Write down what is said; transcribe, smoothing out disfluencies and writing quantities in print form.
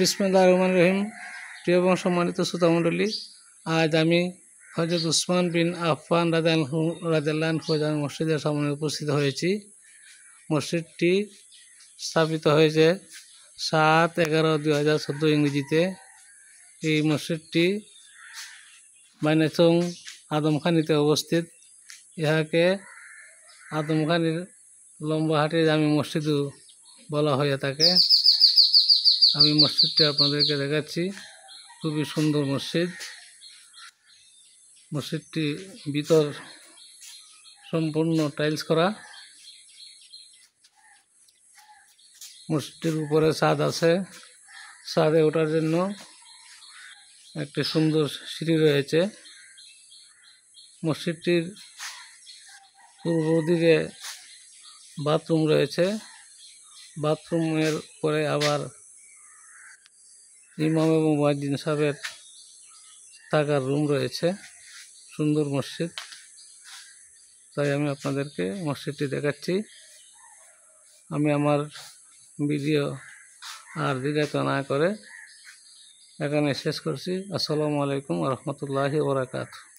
বিসমিল্লাহির রহমানির রহিম। প্রিয় এবং সম্মানিত শ্রোতামণ্ডলী, আজ আমি হযরত উসমান বিন আফফান রাদিয়াল্লাহু আনহু মসজিদের সামনে উপস্থিত হয়েছি। মসজিদটি স্থাপিত হয়েছে 7/11/2014 ইংরেজিতে। এই মসজিদটি মাইনাচং আদমখানিতে অবস্থিত। ইহাকে আদমখানির লম্বাহাটির জামি মসজিদও বলা হয়ে থাকে। আমি মসজিদটি আপনাদেরকে দেখাচ্ছি। খুবই সুন্দর মসজিদ। মসজিদটি ভিতর সম্পূর্ণ টাইলস করা। মসজিদের উপরে ছাদ আছে। ছাদে ওঠার জন্য একটি সুন্দর সিঁড়ি রয়েছে। মসজিদটির পূর্ব দিকে বাথরুম রয়েছে। বাথরুমের পরে আবার ইমাম এবং মুয়াজ্জিন সাহেবের থাকার রুম রয়েছে। সুন্দর মসজিদ, তাই আমি আপনাদেরকে মসজিদটি দেখাচ্ছি। আমি আমার ভিডিও আর দীর্ঘায়িত না করে এখানে শেষ করছি। আসসালামু আলাইকুম ওয়া রাহমাতুল্লাহি ওয়া বারাকাতুহু।